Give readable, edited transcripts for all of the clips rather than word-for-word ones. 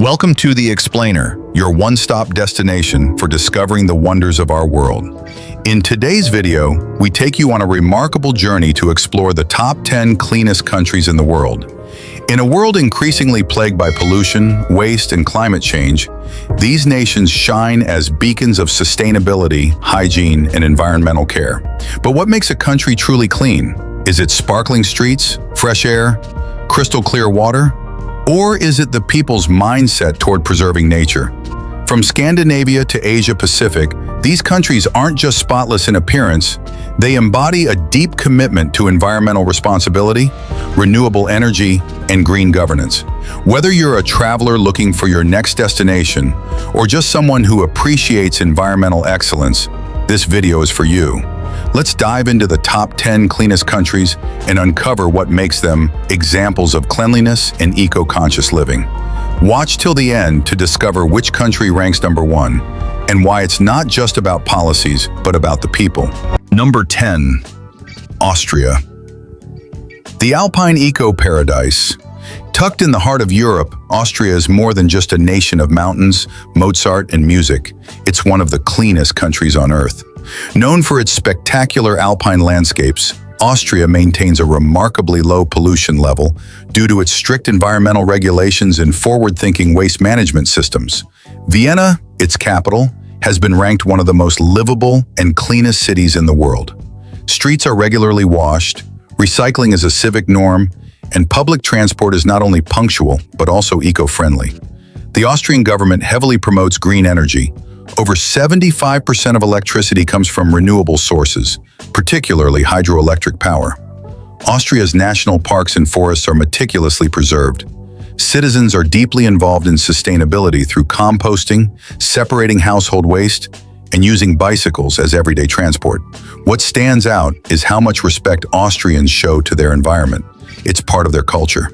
Welcome to The Explainer, your one-stop destination for discovering the wonders of our world. In today's video, we take you on a remarkable journey to explore the top 10 cleanest countries in the world. In a world increasingly plagued by pollution, waste, and climate change, these nations shine as beacons of sustainability, hygiene, and environmental care. But what makes a country truly clean? Is it sparkling streets, fresh air, crystal clear water? Or is it the people's mindset toward preserving nature? From Scandinavia to Asia Pacific, these countries aren't just spotless in appearance, they embody a deep commitment to environmental responsibility, renewable energy, and green governance. Whether you're a traveler looking for your next destination, or just someone who appreciates environmental excellence, this video is for you. Let's dive into the top 10 cleanest countries and uncover what makes them examples of cleanliness and eco-conscious living. Watch till the end to discover which country ranks number 1 and why it's not just about policies, but about the people. Number 10. Austria. The Alpine eco-paradise. Tucked in the heart of Europe, Austria is more than just a nation of mountains, Mozart, and music. It's one of the cleanest countries on Earth. Known for its spectacular alpine landscapes, Austria maintains a remarkably low pollution level due to its strict environmental regulations and forward-thinking waste management systems. Vienna, its capital, has been ranked one of the most livable and cleanest cities in the world. Streets are regularly washed, recycling is a civic norm, and public transport is not only punctual, but also eco-friendly. The Austrian government heavily promotes green energy. Over 75% of electricity comes from renewable sources, particularly hydroelectric power. Austria's national parks and forests are meticulously preserved. Citizens are deeply involved in sustainability through composting, separating household waste, and using bicycles as everyday transport. What stands out is how much respect Austrians show to their environment. It's part of their culture.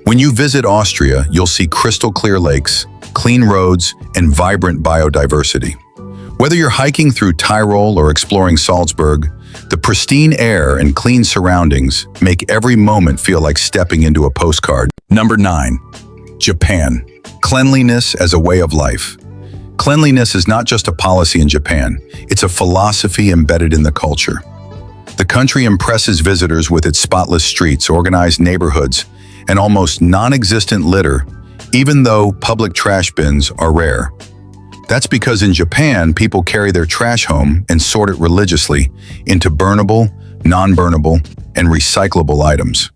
When you visit Austria, you'll see crystal clear lakes, clean roads, and vibrant biodiversity. Whether you're hiking through Tyrol or exploring Salzburg, the pristine air and clean surroundings make every moment feel like stepping into a postcard. Number 9. Japan. Cleanliness as a way of life. Cleanliness is not just a policy in Japan, it's a philosophy embedded in the culture. The country impresses visitors with its spotless streets, organized neighborhoods, and almost non-existent litter, even though public trash bins are rare. That's because in Japan, people carry their trash home and sort it religiously into burnable, non-burnable, and recyclable items.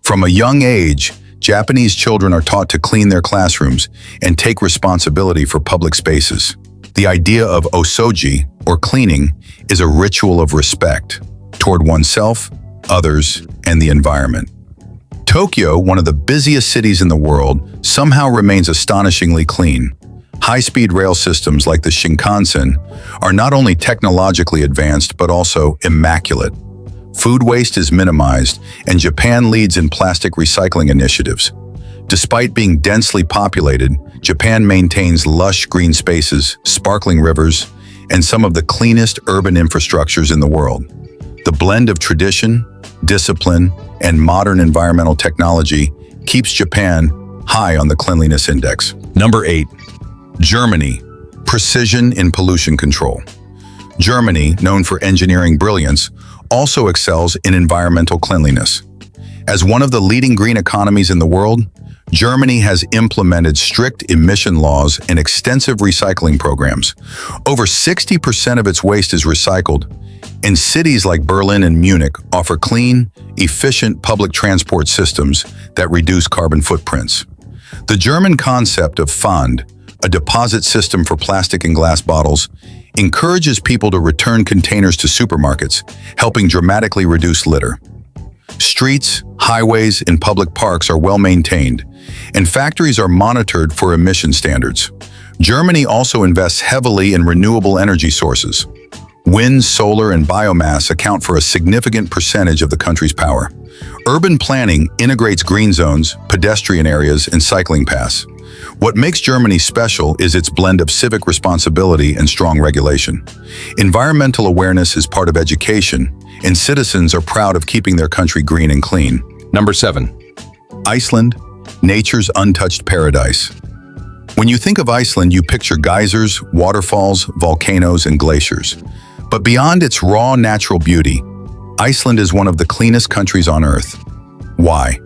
From a young age, Japanese children are taught to clean their classrooms and take responsibility for public spaces. The idea of osoji, or cleaning, is a ritual of respect toward oneself, others, and the environment. Tokyo, one of the busiest cities in the world, somehow remains astonishingly clean. High-speed rail systems like the Shinkansen are not only technologically advanced, but also immaculate. Food waste is minimized, and Japan leads in plastic recycling initiatives. Despite being densely populated, Japan maintains lush green spaces, sparkling rivers, and some of the cleanest urban infrastructures in the world. The blend of tradition, discipline, and modern environmental technology keeps Japan high on the cleanliness index. Number 8. Germany. Precision in pollution control. Germany, known for engineering brilliance, also excels in environmental cleanliness. As one of the leading green economies in the world, Germany has implemented strict emission laws and extensive recycling programs. Over 60% of its waste is recycled, and cities like Berlin and Munich offer clean, efficient public transport systems that reduce carbon footprints. The German concept of Pfand, a deposit system for plastic and glass bottles, encourages people to return containers to supermarkets, helping dramatically reduce litter. Streets, highways, and public parks are well maintained, and factories are monitored for emission standards. Germany also invests heavily in renewable energy sources. Wind, solar, and biomass account for a significant percentage of the country's power. Urban planning integrates green zones, pedestrian areas, and cycling paths. What makes Germany special is its blend of civic responsibility and strong regulation. Environmental awareness is part of education, and citizens are proud of keeping their country green and clean. Number 7. Iceland, nature's untouched paradise. When you think of Iceland, you picture geysers, waterfalls, volcanoes, and glaciers. But beyond its raw natural beauty, Iceland is one of the cleanest countries on Earth. Why?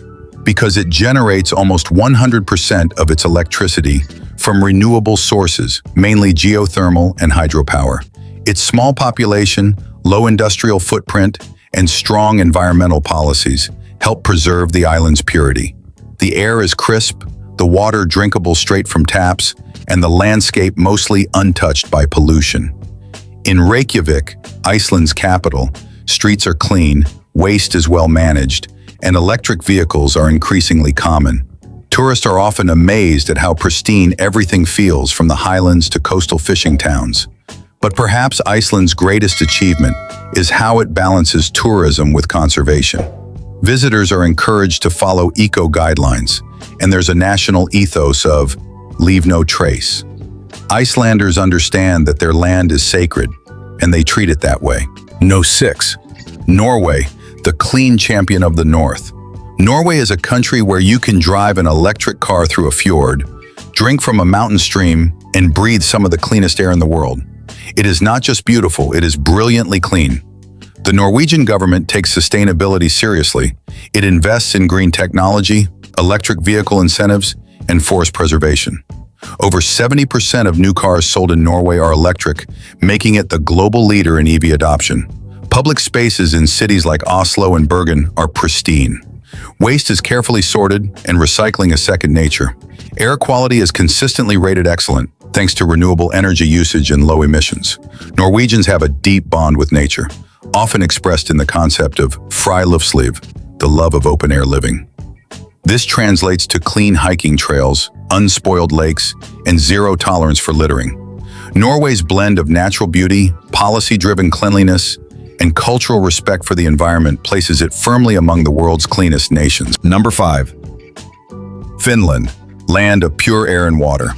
Because it generates almost 100% of its electricity from renewable sources, mainly geothermal and hydropower. Its small population, low industrial footprint, and strong environmental policies help preserve the island's purity. The air is crisp, the water drinkable straight from taps, and the landscape mostly untouched by pollution. In Reykjavik, Iceland's capital, streets are clean, waste is well managed, and electric vehicles are increasingly common. Tourists are often amazed at how pristine everything feels, from the highlands to coastal fishing towns. But perhaps Iceland's greatest achievement is how it balances tourism with conservation. Visitors are encouraged to follow eco-guidelines, and there's a national ethos of leave no trace. Icelanders understand that their land is sacred, and they treat it that way. No. 6. Norway, the clean champion of the North. Norway is a country where you can drive an electric car through a fjord, drink from a mountain stream, and breathe some of the cleanest air in the world. It is not just beautiful, it is brilliantly clean. The Norwegian government takes sustainability seriously. It invests in green technology, electric vehicle incentives, and forest preservation. Over 70% of new cars sold in Norway are electric, making it the global leader in EV adoption. Public spaces in cities like Oslo and Bergen are pristine. Waste is carefully sorted, and recycling is second nature. Air quality is consistently rated excellent, thanks to renewable energy usage and low emissions. Norwegians have a deep bond with nature, often expressed in the concept of friluftsliv, the love of open-air living. This translates to clean hiking trails, unspoiled lakes, and zero tolerance for littering. Norway's blend of natural beauty, policy-driven cleanliness, and cultural respect for the environment places it firmly among the world's cleanest nations. Number 5. Finland, land of pure air and water.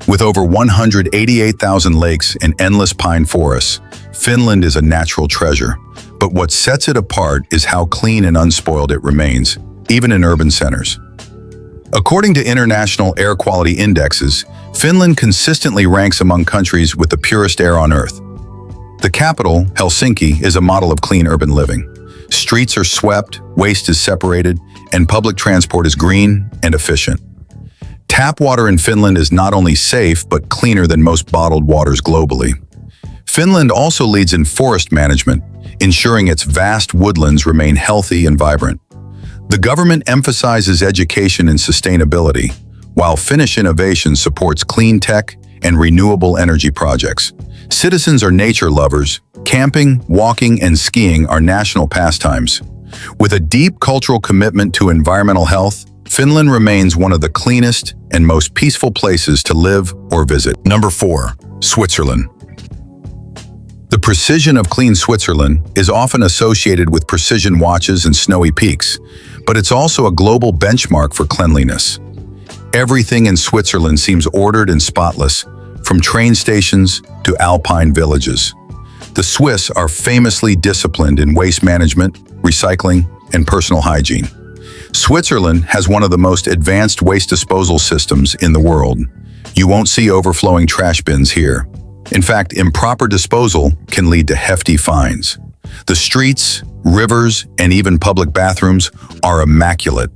With over 188,000 lakes and endless pine forests, Finland is a natural treasure. But what sets it apart is how clean and unspoiled it remains, even in urban centers. According to international air quality indexes, Finland consistently ranks among countries with the purest air on Earth. The capital, Helsinki, is a model of clean urban living. Streets are swept, waste is separated, and public transport is green and efficient. Tap water in Finland is not only safe, but cleaner than most bottled waters globally. Finland also leads in forest management, ensuring its vast woodlands remain healthy and vibrant. The government emphasizes education and sustainability, while Finnish innovation supports clean tech and renewable energy projects. Citizens are nature lovers. Camping, walking, and skiing are national pastimes. With a deep cultural commitment to environmental health, Finland remains one of the cleanest and most peaceful places to live or visit. Number 4. Switzerland. The precision of clean Switzerland is often associated with precision watches and snowy peaks, but it's also a global benchmark for cleanliness. Everything in Switzerland seems ordered and spotless, from train stations to alpine villages. The Swiss are famously disciplined in waste management, recycling, and personal hygiene. Switzerland has one of the most advanced waste disposal systems in the world. You won't see overflowing trash bins here. In fact, improper disposal can lead to hefty fines. The streets, rivers, and even public bathrooms are immaculate.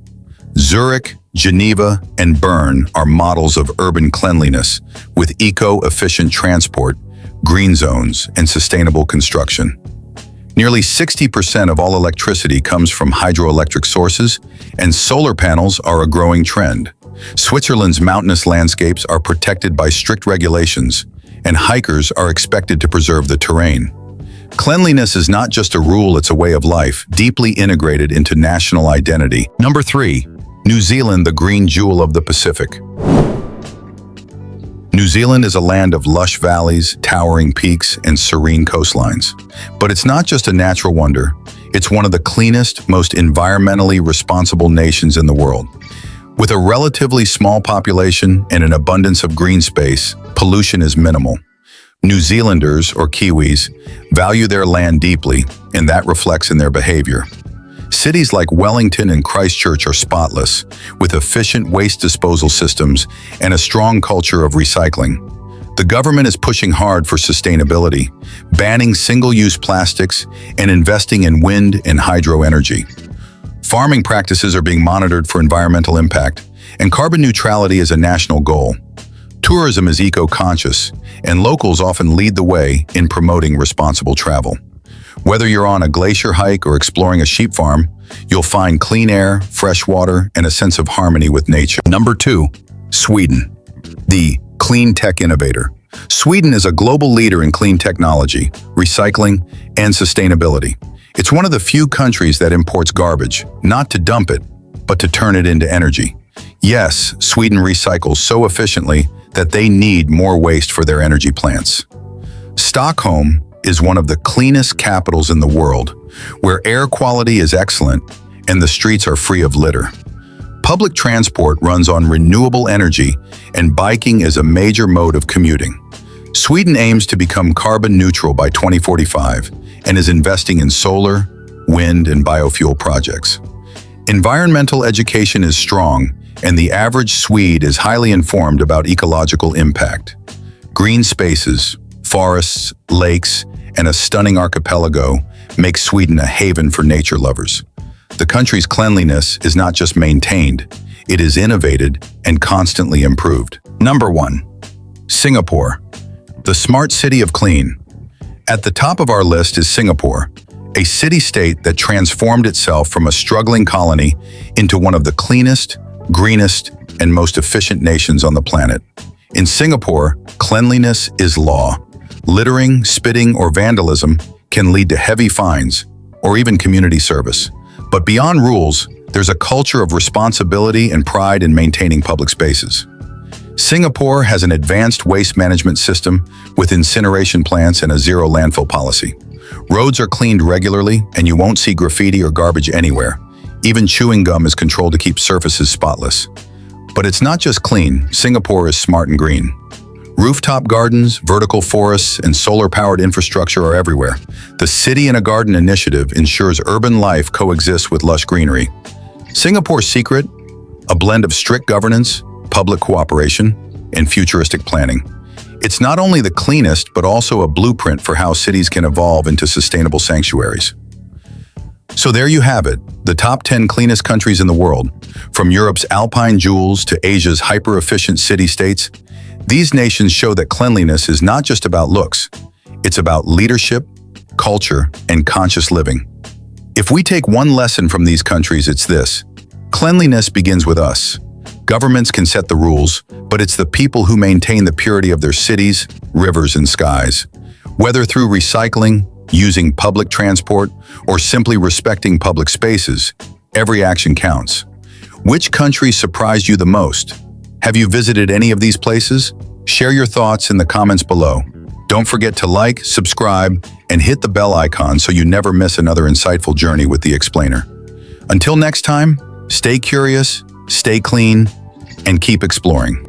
Zurich, Geneva, and Bern are models of urban cleanliness, with eco-efficient transport, green zones, and sustainable construction. Nearly 60% of all electricity comes from hydroelectric sources, and solar panels are a growing trend. Switzerland's mountainous landscapes are protected by strict regulations, and hikers are expected to preserve the terrain. Cleanliness is not just a rule, it's a way of life, deeply integrated into national identity. Number 3. New Zealand, the green jewel of the Pacific. New Zealand is a land of lush valleys, towering peaks, and serene coastlines. But it's not just a natural wonder. It's one of the cleanest, most environmentally responsible nations in the world. With a relatively small population and an abundance of green space, pollution is minimal. New Zealanders, or Kiwis, value their land deeply, and that reflects in their behavior. Cities like Wellington and Christchurch are spotless, with efficient waste disposal systems and a strong culture of recycling. The government is pushing hard for sustainability, banning single-use plastics and investing in wind and hydro energy. Farming practices are being monitored for environmental impact, and carbon neutrality is a national goal. Tourism is eco-conscious, and locals often lead the way in promoting responsible travel. Whether you're on a glacier hike or exploring a sheep farm, you'll find clean air, fresh water, and a sense of harmony with nature. Number 2, Sweden, the clean tech innovator. Sweden is a global leader in clean technology, recycling, and sustainability. It's one of the few countries that imports garbage, not to dump it, but to turn it into energy. Yes, Sweden recycles so efficiently that they need more waste for their energy plants. Stockholm is one of the cleanest capitals in the world, where air quality is excellent and the streets are free of litter. Public transport runs on renewable energy, and biking is a major mode of commuting. Sweden aims to become carbon neutral by 2045 and is investing in solar, wind, and biofuel projects. Environmental education is strong, and the average Swede is highly informed about ecological impact. Green spaces, forests, lakes, and a stunning archipelago make Sweden a haven for nature lovers. The country's cleanliness is not just maintained, it is innovated and constantly improved. Number 1, Singapore, the smart city of clean. At the top of our list is Singapore, a city-state that transformed itself from a struggling colony into one of the cleanest, greenest, and most efficient nations on the planet. In Singapore, cleanliness is law. Littering, spitting, or vandalism can lead to heavy fines or even community service. But beyond rules, there's a culture of responsibility and pride in maintaining public spaces. Singapore has an advanced waste management system with incineration plants and a zero landfill policy. Roads are cleaned regularly, and you won't see graffiti or garbage anywhere. Even chewing gum is controlled to keep surfaces spotless. But it's not just clean, Singapore is smart and green. Rooftop gardens, vertical forests, and solar-powered infrastructure are everywhere. The City in a Garden initiative ensures urban life coexists with lush greenery. Singapore's secret? A blend of strict governance, public cooperation, and futuristic planning. It's not only the cleanest, but also a blueprint for how cities can evolve into sustainable sanctuaries. So there you have it, the top 10 cleanest countries in the world. From Europe's alpine jewels to Asia's hyper-efficient city-states, these nations show that cleanliness is not just about looks. It's about leadership, culture, and conscious living. If we take one lesson from these countries, it's this: cleanliness begins with us. Governments can set the rules, but it's the people who maintain the purity of their cities, rivers, and skies. Whether through recycling, using public transport, or simply respecting public spaces, every action counts. Which country surprised you the most? Have you visited any of these places? Share your thoughts in the comments below. Don't forget to like, subscribe, and hit the bell icon so you never miss another insightful journey with the Explainer. Until next time, stay curious, stay clean, and keep exploring.